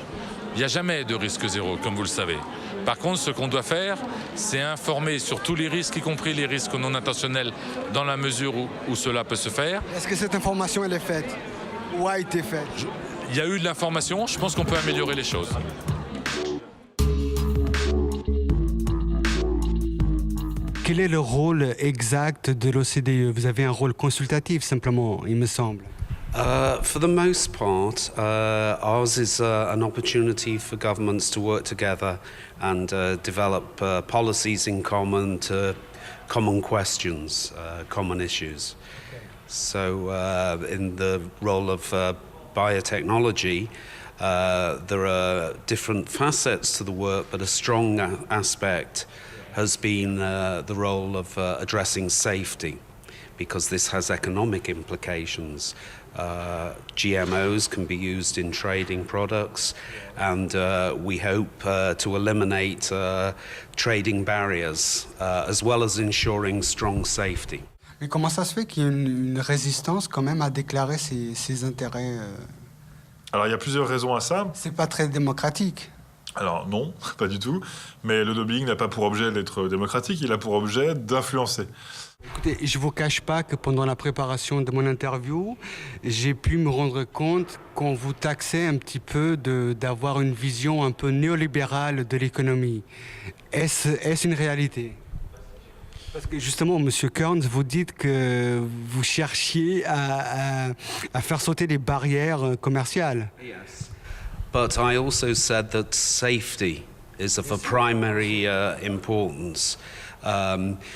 Il n'y a jamais de risque zéro, comme vous le savez. Par contre, ce qu'on doit faire, c'est informer sur tous les risques, y compris les risques non intentionnels, dans la mesure où cela peut se faire. Est-ce que cette information, elle est faite ou a été faite? Il y a eu de l'information, je pense qu'on peut améliorer les choses. Quel est le rôle exact de l'OCDE? Vous avez un rôle consultatif, simplement, il me semble. For the most part, ours is an opportunity for governments to work together and develop policies in common to common questions, common issues. So in the role of biotechnology, there are different facets to the work, but a strong aspect has been the role of addressing safety, because this has economic implications. GMOs can be used in trading products, and we hope to eliminate trading barriers, as well as ensuring strong safety. Mais comment ça se fait qu'il y ait une résistance quand même à déclarer ses intérêts Alors il y a plusieurs raisons à ça. C'est pas très démocratique. Alors non, pas du tout. Mais le lobbying n'a pas pour objet d'être démocratique, il a pour objet d'influencer. Écoutez, je ne vous cache pas que pendant la préparation de mon interview, j'ai pu me rendre compte qu'on vous taxait un petit peu d'avoir une vision un peu néolibérale de l'économie. Est-ce une réalité? Parce que justement, M. Kearns, vous dites que vous cherchiez à faire sauter les barrières commerciales. Yes. But I also said that safety is of a primary importance.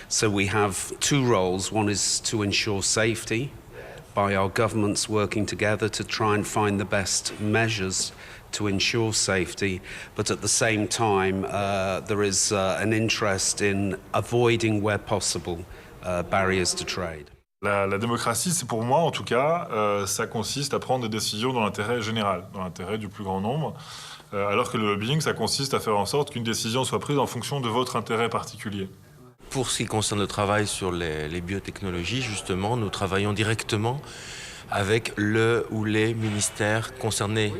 So we have two roles. One is to ensure safety by our governments working together to try and find the best measures to ensure safety, but at the same time there is an interest in avoiding where possible barriers to trade. La démocratie, c'est pour moi en tout cas, ça consiste à prendre des décisions dans l'intérêt général, dans l'intérêt du plus grand nombre, alors que le lobbying, ça consiste à faire en sorte qu'une décision soit prise en fonction de votre intérêt particulier. Pour ce qui concerne le travail sur les biotechnologies, justement, nous travaillons directement avec le ou les ministères concernés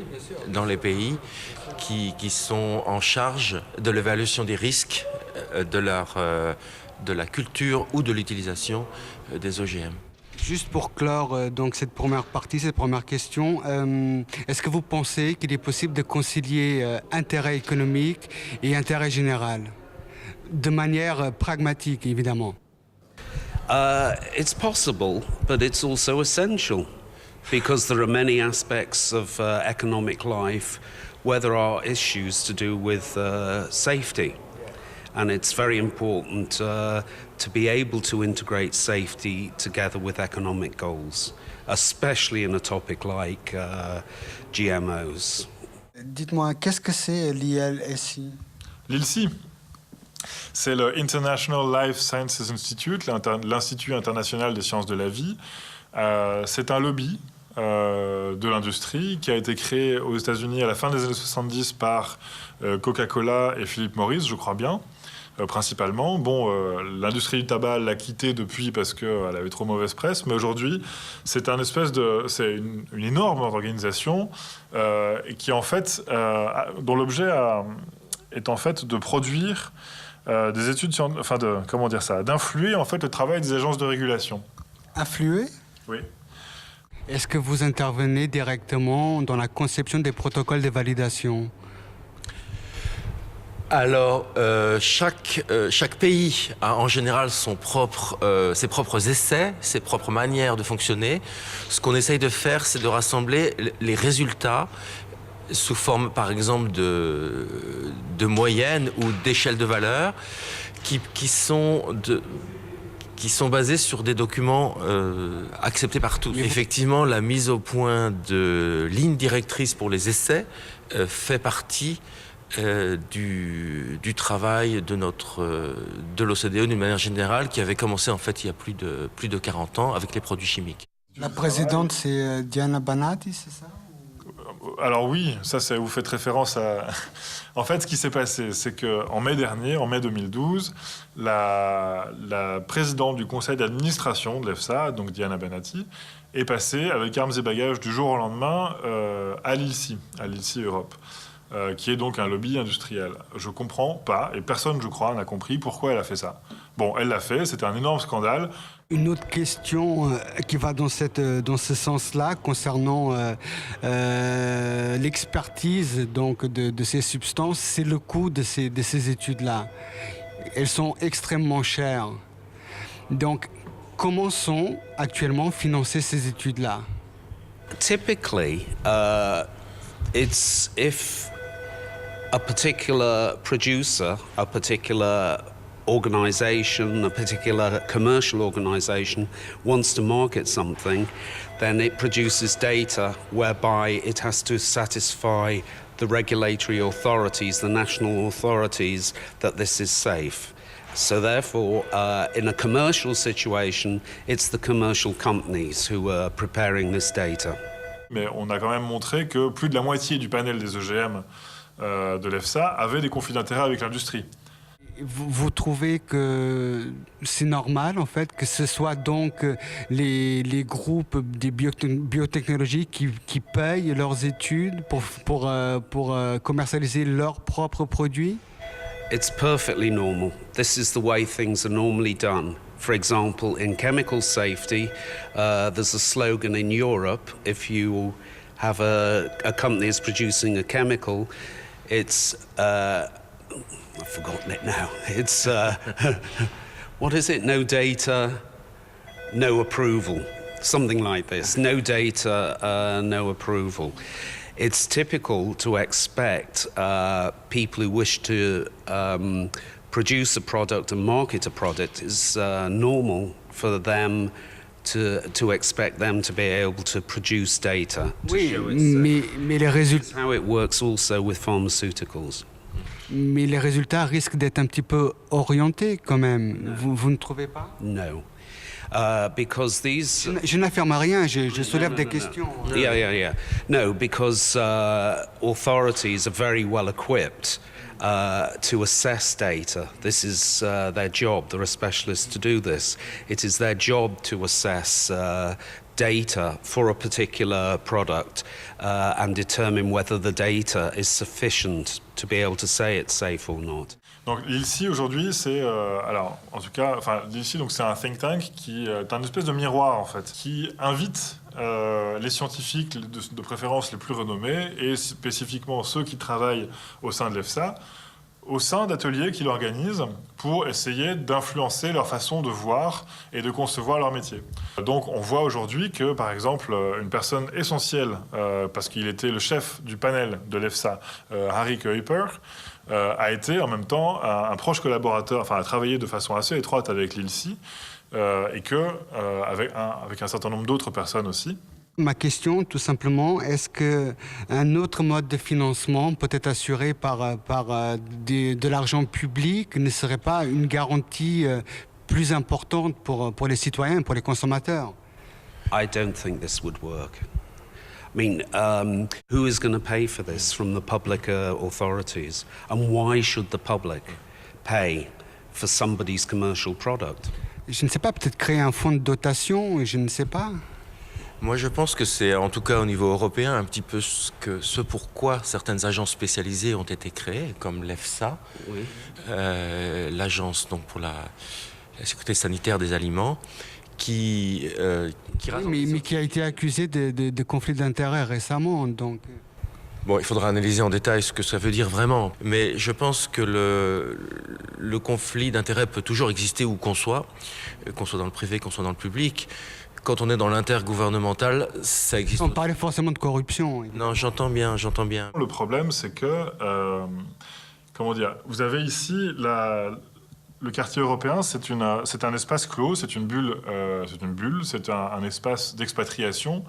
dans les pays qui sont en charge de l'évaluation des risques de la culture ou de l'utilisation des OGM. Juste pour clore donc cette première partie, cette première question, est-ce que vous pensez qu'il est possible de concilier intérêt économique et intérêt général de manière pragmatique, évidemment? It's possible, but it's also essential, because there are many aspects of economic life where there are issues to do with safety. And it's very important to be able to integrate safety together with economic goals, especially in a topic like GMOs. Dites-moi, qu'est-ce que c'est l'ILSI? L'ILSI, c'est le International Life Sciences Institute, l'Institut international des sciences de la vie. C'est un lobby de l'industrie qui a été créé aux États-Unis à la fin des années 70 par Coca-Cola et Philip Morris, je crois bien, principalement. Bon, l'industrie du tabac l'a quitté depuis parce qu'elle avait trop mauvaise presse, mais aujourd'hui, c'est une énorme organisation qui en fait, dont l'objet est en fait de produire des études, d'influer en fait le travail des agences de régulation. Influer? Oui. Est-ce que vous intervenez directement dans la conception des protocoles de validation? Alors, chaque pays a en général ses propres essais, ses propres manières de fonctionner. Ce qu'on essaye de faire, c'est de rassembler les résultats sous forme, par exemple, de moyennes ou d'échelles de valeur qui sont basés sur des documents acceptés par tous. Effectivement, la mise au point de lignes directrices pour les essais fait partie du travail de l'OCDE d'une manière générale, qui avait commencé en fait il y a plus de 40 ans avec les produits chimiques. La présidente, c'est Diana Banati, c'est ça? Alors oui, ça vous faites référence à... En fait, ce qui s'est passé, c'est qu'en mai dernier, en mai 2012, la présidente du conseil d'administration de l'EFSA, donc Diana Banati, est passée avec armes et bagages du jour au lendemain à l'ILSI Europe, qui est donc un lobby industriel. Je comprends pas, et personne, je crois, n'a compris pourquoi elle a fait ça. Bon, elle l'a fait, c'était un énorme scandale. Une autre question qui va dans ce sens-là, concernant l'expertise de ces substances, c'est le coût de ces études-là. Elles sont extrêmement chères. Donc, comment sont actuellement financées ces études-là? Typically, it's if a particular producer, a particular organization, a particular commercial organization wants to market something, then it produces data whereby it has to satisfy the regulatory authorities, the national authorities, that this is safe. So therefore, in a commercial situation, it's the commercial companies who are preparing this data. Mais on a quand même montré que plus de la moitié du panel des OGM de l'EFSA avait des conflits d'intérêts avec l'industrie. Vous trouvez que c'est normal, en fait, que ce soit donc les groupes des biotechnologies qui payent leurs études pour commercialiser leurs propres produits? It's perfectly normal. This is the way things are normally done. For example, in chemical safety, there's a slogan in Europe: if you have a company that's producing a chemical, it's I've forgotten it now. It's what is it? No data, no approval. Something like this. No data, no approval. it's typical to expect people who wish to produce a product and market a product. It's normal for them to expect them to be able to produce data. Oui, mais les résultats. How it works also with pharmaceuticals. Mais les résultats risquent d'être un petit peu orientés quand même. Vous ne trouvez pas? No. Because these... Je n'affirme rien, je soulève des questions. Yeah. No, because authorities are very well equipped to assess data. This is their job. There are specialists to do this. It is their job to assess data for a particular product and determine whether the data is sufficient to be able to say it's safe or not. Donc l'ILSI aujourd'hui, c'est l'ILSI, donc c'est un think tank qui est un espèce de miroir en fait, qui invite les scientifiques de préférence les plus renommés et spécifiquement ceux qui travaillent au sein de l'EFSA, au sein d'ateliers qu'il organise pour essayer d'influencer leur façon de voir et de concevoir leur métier. Donc on voit aujourd'hui que, par exemple, une personne essentielle, parce qu'il était le chef du panel de l'EFSA, Harry Kuiper, a été en même temps un proche collaborateur, enfin a travaillé de façon assez étroite avec l'ILSI, et que avec un certain nombre d'autres personnes aussi. Ma question, tout simplement, est-ce qu'un autre mode de financement, peut-être assuré par de l'argent public, ne serait pas une garantie plus importante pour les citoyens, pour les consommateurs? I don't think this would work. I mean, who is going to pay for this from the public authorities? And why should the public pay for somebody's commercial product? Je ne sais pas, peut-être créer un fonds de dotation, je ne sais pas. Moi, je pense que c'est, en tout cas au niveau européen, un petit peu ce pourquoi certaines agences spécialisées ont été créées, comme l'EFSA, oui. L'agence donc pour la sécurité sanitaire des aliments, mais qui a été accusé de conflit d'intérêts récemment, donc. Bon, il faudra analyser en détail ce que ça veut dire vraiment, mais je pense que le conflit d'intérêts peut toujours exister où qu'on soit dans le privé, qu'on soit dans le public. Quand on est dans l'intergouvernemental, ça existe. On parlait forcément de corruption. Non, j'entends bien. Le problème, c'est que, vous avez ici le quartier européen, c'est un espace clos, c'est une bulle, c'est un espace d'expatriation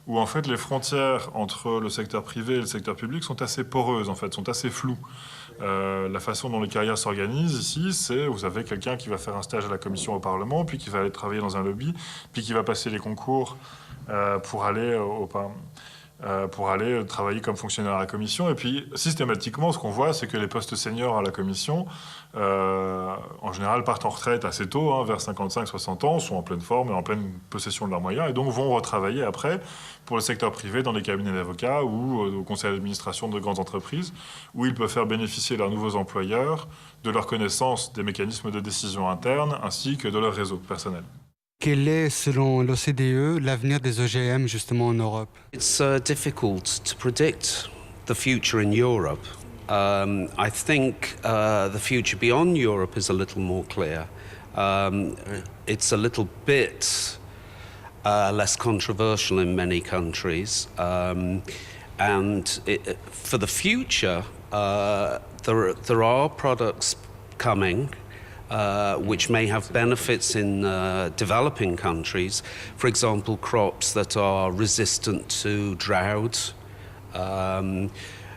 où en fait les frontières entre le secteur privé et le secteur public sont assez poreuses, en fait, sont assez floues. La façon dont les carrières s'organisent ici, c'est vous avez quelqu'un qui va faire un stage à la commission au Parlement, puis qui va aller travailler dans un lobby, puis qui va passer les concours pour aller travailler comme fonctionnaire à la commission. Et puis, systématiquement, ce qu'on voit, c'est que les postes seniors à la commission, en général, partent en retraite assez tôt, vers 55-60 ans, sont en pleine forme et en pleine possession de leurs moyens, et donc vont retravailler après pour le secteur privé dans des cabinets d'avocats ou au conseil d'administration de grandes entreprises, où ils peuvent faire bénéficier leurs nouveaux employeurs de leur connaissance des mécanismes de décision interne, ainsi que de leur réseau personnel. Quel est, selon l'OCDE, l'avenir des OGM justement en Europe? It's difficult to predict the future in Europe. I think the future beyond Europe is a little more clear. It's a little bit less controversial in many countries. For the future, there are products coming which may have benefits in developing countries. For example, crops that are resistant to drought,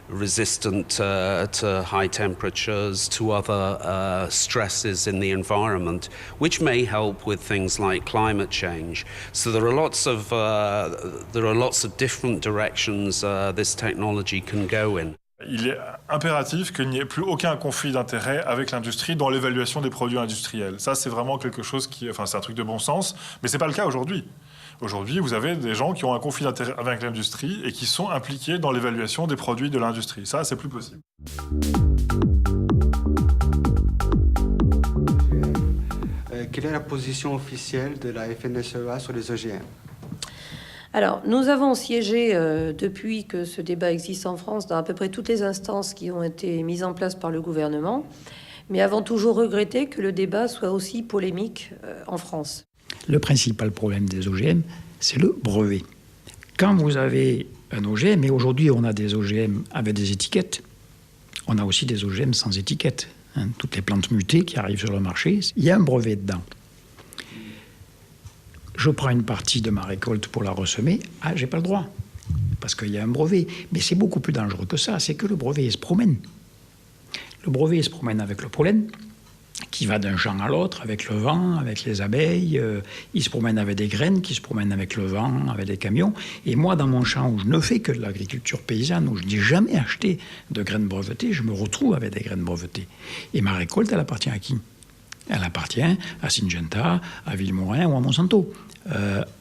resistant to high temperatures, to other stresses in the environment, which may help with things like climate change. So there are lots of different directions this technology can go in. Il est impératif qu'il n'y ait plus aucun conflit d'intérêts avec l'industrie dans l'évaluation des produits industriels. Ça, c'est vraiment quelque chose c'est un truc de bon sens, mais c'est pas le cas aujourd'hui. Aujourd'hui, vous avez des gens qui ont un conflit d'intérêts avec l'industrie et qui sont impliqués dans l'évaluation des produits de l'industrie. Ça, c'est plus possible. Quelle est la position officielle de la FNSEA sur les OGM? Alors, nous avons siégé depuis que ce débat existe en France dans à peu près toutes les instances qui ont été mises en place par le gouvernement, mais avons toujours regretté que le débat soit aussi polémique en France. Le principal problème des OGM, c'est le brevet. Quand vous avez un OGM. Mais aujourd'hui, on a des OGM avec des étiquettes. On a aussi des OGM sans étiquette. Hein. Toutes les plantes mutées qui arrivent sur le marché, il y a un brevet dedans. Je prends une partie de ma récolte pour la ressemer. Ah, j'ai pas le droit. Parce qu'il y a un brevet. Mais c'est beaucoup plus dangereux que ça. C'est que le brevet, il se promène. Le brevet, il se promène avec le pollen, qui va d'un champ à l'autre, avec le vent, avec les abeilles. Il se promène avec des graines, qui se promènent avec le vent, avec des camions. Et moi, dans mon champ, où je ne fais que de l'agriculture paysanne, où je n'ai jamais acheté de graines brevetées, je me retrouve avec des graines brevetées. Et ma récolte, elle appartient à qui ? Elle appartient à Syngenta, à Villemorin ou à Monsanto,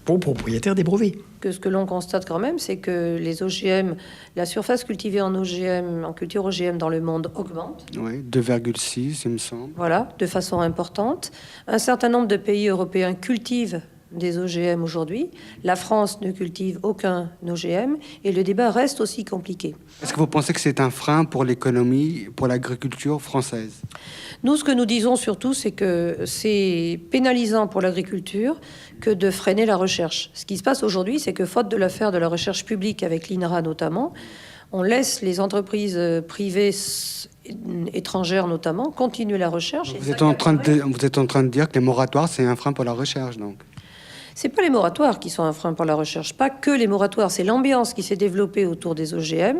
aux propriétaires des brevets. Ce que l'on constate quand même, c'est que les OGM, la surface cultivée en OGM, en culture OGM dans le monde augmente. Oui, 2,6, il me semble. Voilà, de façon importante. Un certain nombre de pays européens cultivent des OGM aujourd'hui. La France ne cultive aucun OGM et le débat reste aussi compliqué. Est-ce que vous pensez que c'est un frein pour l'économie, pour l'agriculture française ? Nous, ce que nous disons surtout, c'est que c'est pénalisant pour l'agriculture que de freiner la recherche. Ce qui se passe aujourd'hui, c'est que faute de faire de la recherche publique avec l'INRA notamment, on laisse les entreprises privées étrangères notamment continuer la recherche. Vous êtes en train de dire que les moratoires, c'est un frein pour la recherche, donc ? C'est pas les moratoires qui sont un frein pour la recherche, pas que les moratoires, c'est l'ambiance qui s'est développée autour des OGM,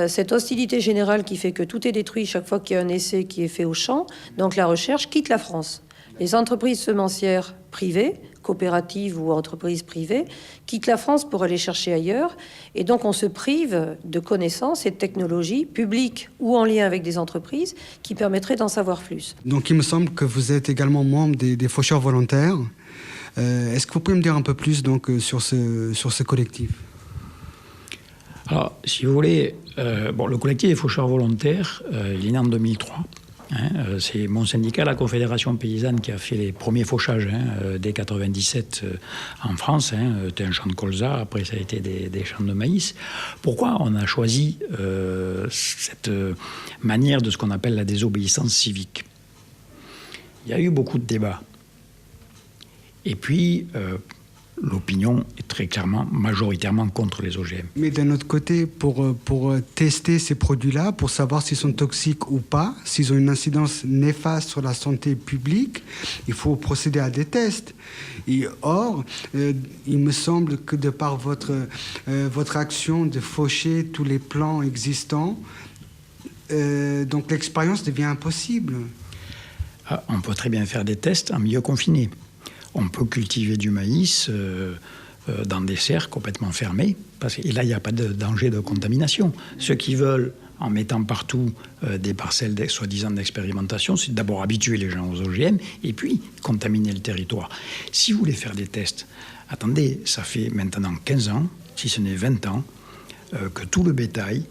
cette hostilité générale qui fait que tout est détruit chaque fois qu'il y a un essai qui est fait au champ, donc la recherche quitte la France. Les entreprises semencières privées, coopératives ou entreprises privées, quittent la France pour aller chercher ailleurs, et donc on se prive de connaissances et de technologies publiques ou en lien avec des entreprises qui permettraient d'en savoir plus. Donc il me semble que vous êtes également membre des faucheurs volontaires. Est-ce que vous pouvez me dire un peu plus donc, sur ce collectif ? Alors, si vous voulez, le collectif des faucheurs volontaires, il est né en 2003. C'est mon syndicat, la Confédération paysanne, qui a fait les premiers fauchages dès 97 en France. C'était un champ de colza, après ça a été des champs de maïs. Pourquoi on a choisi cette manière de ce qu'on appelle la désobéissance civique ? Il y a eu beaucoup de débats. Et puis, l'opinion est très clairement, majoritairement contre les OGM. Mais d'un autre côté, pour tester ces produits-là, pour savoir s'ils sont toxiques ou pas, s'ils ont une incidence néfaste sur la santé publique, il faut procéder à des tests. Et or, il me semble que de par votre action de faucher tous les plants existants, donc l'expérience devient impossible. On peut très bien faire des tests en milieu confiné. On peut cultiver du maïs dans des serres complètement fermées. Et là, il n'y a pas de danger de contamination. Ceux qui veulent, en mettant partout des parcelles soi-disant d'expérimentation, c'est d'abord habituer les gens aux OGM et puis contaminer le territoire. Si vous voulez faire des tests, attendez, ça fait maintenant 15 ans, si ce n'est 20 ans, que tout le bétail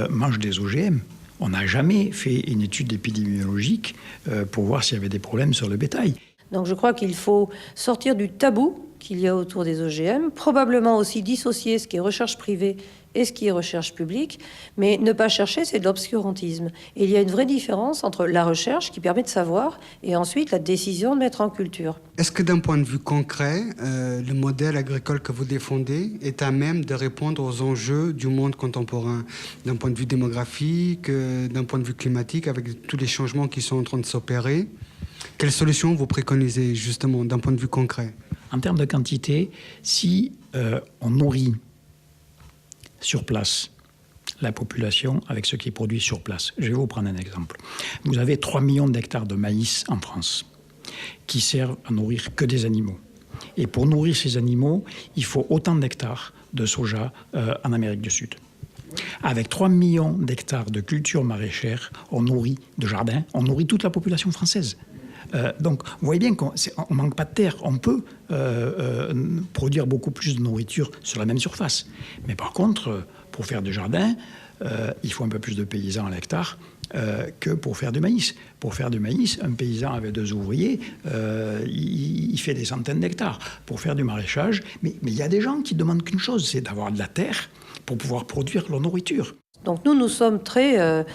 mange des OGM. On n'a jamais fait une étude épidémiologique pour voir s'il y avait des problèmes sur le bétail. Donc je crois qu'il faut sortir du tabou qu'il y a autour des OGM, probablement aussi dissocier ce qui est recherche privée et ce qui est recherche publique, mais ne pas chercher, c'est de l'obscurantisme. Et il y a une vraie différence entre la recherche qui permet de savoir et ensuite la décision de mettre en culture. Est-ce que d'un point de vue concret, le modèle agricole que vous défendez est à même de répondre aux enjeux du monde contemporain, d'un point de vue démographique, d'un point de vue climatique, avec tous les changements qui sont en train de s'opérer ? Quelles solutions vous préconisez justement d'un point de vue concret ? En termes de quantité, si on nourrit sur place la population avec ce qui est produit sur place. Je vais vous prendre un exemple. Vous avez 3 millions d'hectares de maïs en France qui servent à nourrir que des animaux. Et pour nourrir ces animaux, il faut autant d'hectares de soja en Amérique du Sud. Avec 3 millions d'hectares de cultures maraîchères, on nourrit de jardins, on nourrit toute la population française. Donc, vous voyez bien qu'on ne manque pas de terre. On peut produire beaucoup plus de nourriture sur la même surface. Mais par contre, pour faire du jardin, il faut un peu plus de paysans à l'hectare que pour faire du maïs. Pour faire du maïs, un paysan avec 2 ouvriers, il fait des centaines d'hectares. Pour faire du maraîchage, mais il y a des gens qui demandent qu'une chose, c'est d'avoir de la terre pour pouvoir produire leur nourriture. Donc nous sommes très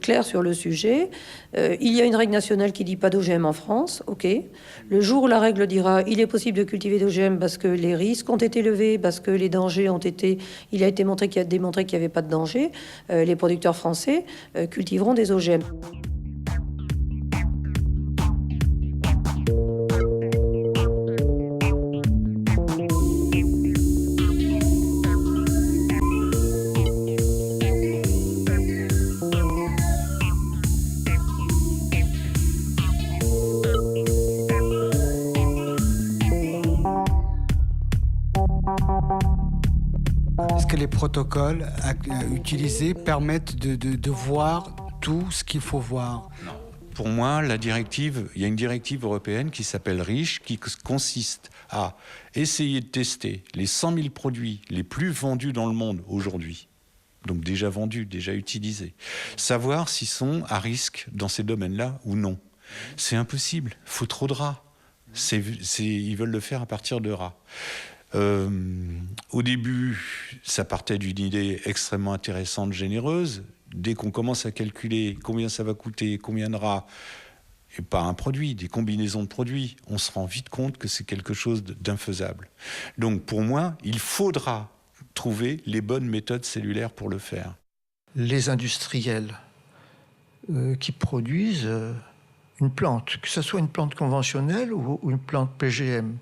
clairs sur le sujet. Il y a une règle nationale qui dit pas d'OGM en France, ok. Le jour où la règle dira il est possible de cultiver d'OGM parce que les risques ont été levés, parce que les dangers ont été... Il a été démontré qu'il n'y avait pas de danger, les producteurs français cultiveront des OGM. Est-ce que les protocoles utilisés permettent de voir tout ce qu'il faut voir? Non. Pour moi, il y a une directive européenne qui s'appelle REACH, qui consiste à essayer de tester les 100 000 produits les plus vendus dans le monde aujourd'hui, donc déjà vendus, déjà utilisés, savoir s'ils sont à risque dans ces domaines-là ou non. C'est impossible, il faut trop de rats. Ils veulent le faire à partir de rats. Au début, ça partait d'une idée extrêmement intéressante, généreuse. Dès qu'on commence à calculer combien ça va coûter, combien de rats, et pas un produit, des combinaisons de produits, on se rend vite compte que c'est quelque chose d'infaisable. Donc pour moi, il faudra trouver les bonnes méthodes cellulaires pour le faire. Les industriels qui produisent une plante, que ce soit une plante conventionnelle ou une plante PGM,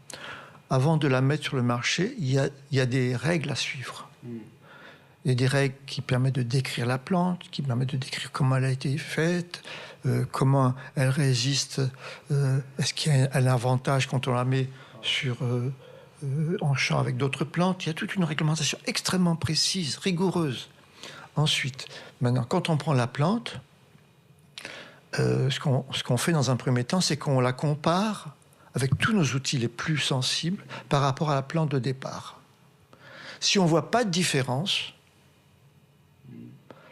avant de la mettre sur le marché, il y a des règles à suivre. Il y a des règles qui permettent de décrire la plante, qui permettent de décrire comment elle a été faite, comment elle résiste, est-ce qu'il y a un avantage quand on la met en champ avec d'autres plantes. Il y a toute une réglementation extrêmement précise, rigoureuse. Ensuite, maintenant, quand on prend la plante, ce qu'on fait dans un premier temps, c'est qu'on la compare avec tous nos outils les plus sensibles par rapport à la plante de départ. Si on ne voit pas de différence,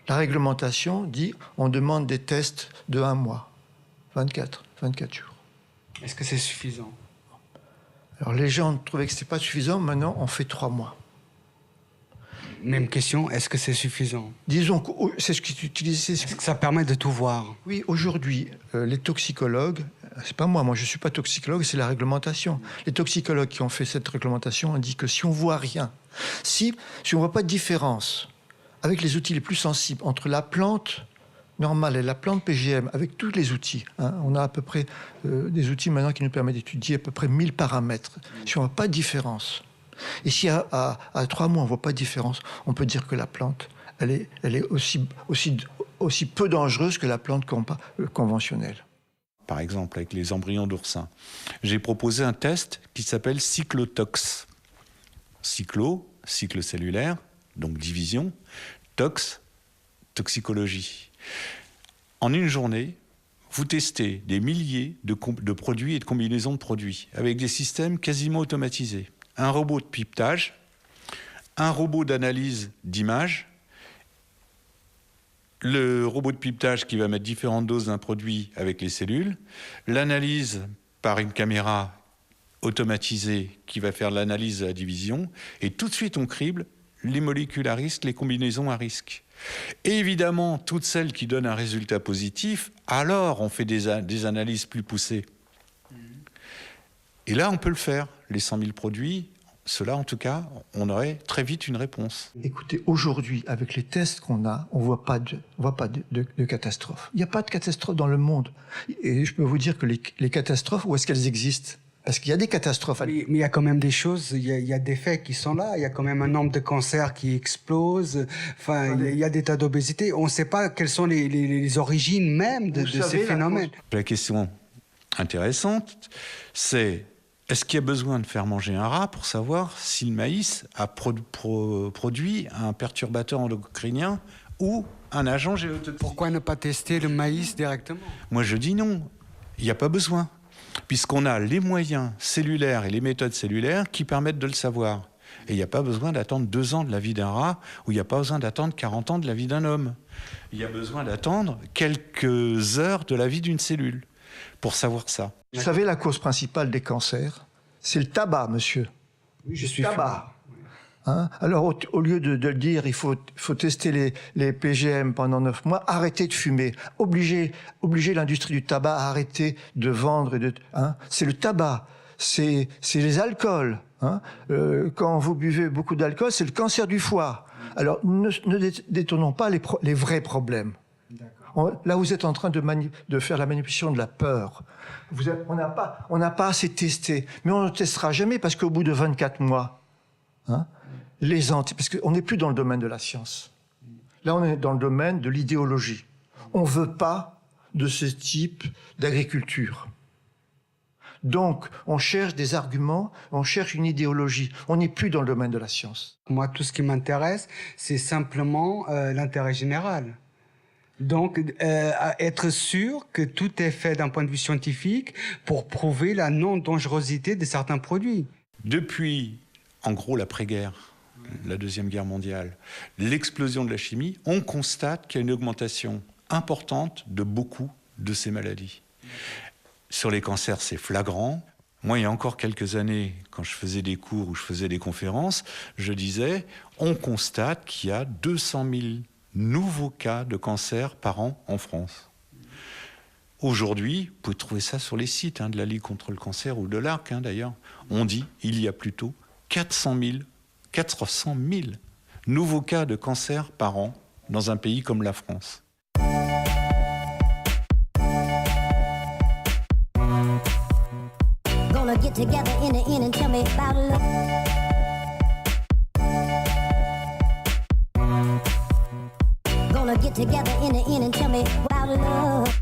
la réglementation dit on demande des tests de 1 mois, 24 jours. Est-ce que c'est suffisant? Alors les gens trouvaient que ce n'était pas suffisant, maintenant on fait 3 mois. Même question, est-ce que c'est suffisant? Disons que c'est ce qui est utilisé. Est-ce que ça permet de tout voir? Oui, aujourd'hui, les toxicologues, c'est pas moi je ne suis pas toxicologue, c'est la réglementation. Les toxicologues qui ont fait cette réglementation ont dit que si on ne voit rien, si on ne voit pas de différence avec les outils les plus sensibles entre la plante normale et la plante PGM, avec tous les outils, on a à peu près des outils maintenant qui nous permettent d'étudier à peu près 1000 paramètres. Si on ne voit pas de différence, et si à 3 mois on ne voit pas de différence, on peut dire que la plante, elle est aussi peu dangereuse que la plante conventionnelle. Par exemple, avec les embryons d'oursins, j'ai proposé un test qui s'appelle cyclotox. Cycle cellulaire, donc division, toxicologie. En une journée, vous testez des milliers de produits et de combinaisons de produits avec des systèmes quasiment automatisés. Un robot de pipetage, un robot d'analyse d'images, le robot de pipetage qui va mettre différentes doses d'un produit avec les cellules, l'analyse par une caméra automatisée qui va faire l'analyse de la division, et tout de suite on crible les molécules à risque, les combinaisons à risque. Et évidemment, toutes celles qui donnent un résultat positif, alors on fait des analyses plus poussées. Et là, on peut le faire. Les 100 000 produits, ceux-là, en tout cas, on aurait très vite une réponse. Écoutez, aujourd'hui, avec les tests qu'on a, on ne voit pas de catastrophe. Il n'y a pas de catastrophe dans le monde. Et je peux vous dire que les catastrophes, où est-ce qu'elles existent? Parce qu'il y a des catastrophes. Mais il y a quand même des choses, il y a des faits qui sont là, il y a quand même un nombre de cancers qui explose, enfin, il y a des tas d'obésité. On ne sait pas quelles sont les origines même de ces phénomènes. La question intéressante, c'est est-ce qu'il y a besoin de faire manger un rat pour savoir si le maïs a produit un perturbateur endocrinien ou un agent géotoxique? Pourquoi ne pas tester le maïs directement? Moi, je dis non. Il n'y a pas besoin. Puisqu'on a les moyens cellulaires et les méthodes cellulaires qui permettent de le savoir. Et il n'y a pas besoin d'attendre 2 ans de la vie d'un rat, ou il n'y a pas besoin d'attendre 40 ans de la vie d'un homme. Il y a besoin d'attendre quelques heures de la vie d'une cellule pour savoir ça. Vous savez, la cause principale des cancers, c'est le tabac, monsieur. Oui, je suis tabac. Hein? Alors, au lieu de dire il faut tester les PGM pendant 9 mois, arrêtez de fumer. Obliger l'industrie du tabac à arrêter de vendre. Hein? C'est le tabac, c'est les alcools. Hein? Quand vous buvez beaucoup d'alcool, c'est le cancer du foie. Alors, ne détournons pas les vrais problèmes. Là, vous êtes en train de faire la manipulation de la peur. On n'a pas assez testé. Mais on ne testera jamais parce qu'au bout de 24 mois, hein, parce qu'on n'est plus dans le domaine de la science. Là, on est dans le domaine de l'idéologie. On ne veut pas de ce type d'agriculture. Donc, on cherche des arguments, on cherche une idéologie. On n'est plus dans le domaine de la science. Moi, tout ce qui m'intéresse, c'est simplement l'intérêt général. Donc, être sûr que tout est fait d'un point de vue scientifique pour prouver la non-dangerosité de certains produits. Depuis, en gros, l'après-guerre, la Deuxième Guerre mondiale, l'explosion de la chimie, on constate qu'il y a une augmentation importante de beaucoup de ces maladies. Sur les cancers, c'est flagrant. Moi, il y a encore quelques années, quand je faisais des cours ou je faisais des conférences, je disais, on constate qu'il y a 200 000 nouveaux cas de cancer par an en France. Aujourd'hui, vous pouvez trouver ça sur les sites de la Ligue contre le cancer ou de l'ARC d'ailleurs. On dit il y a plutôt 400 000 nouveaux cas de cancer par an dans un pays comme la France. Gonna get together in the end and tell me about love. Gonna get together in the end and tell me about love.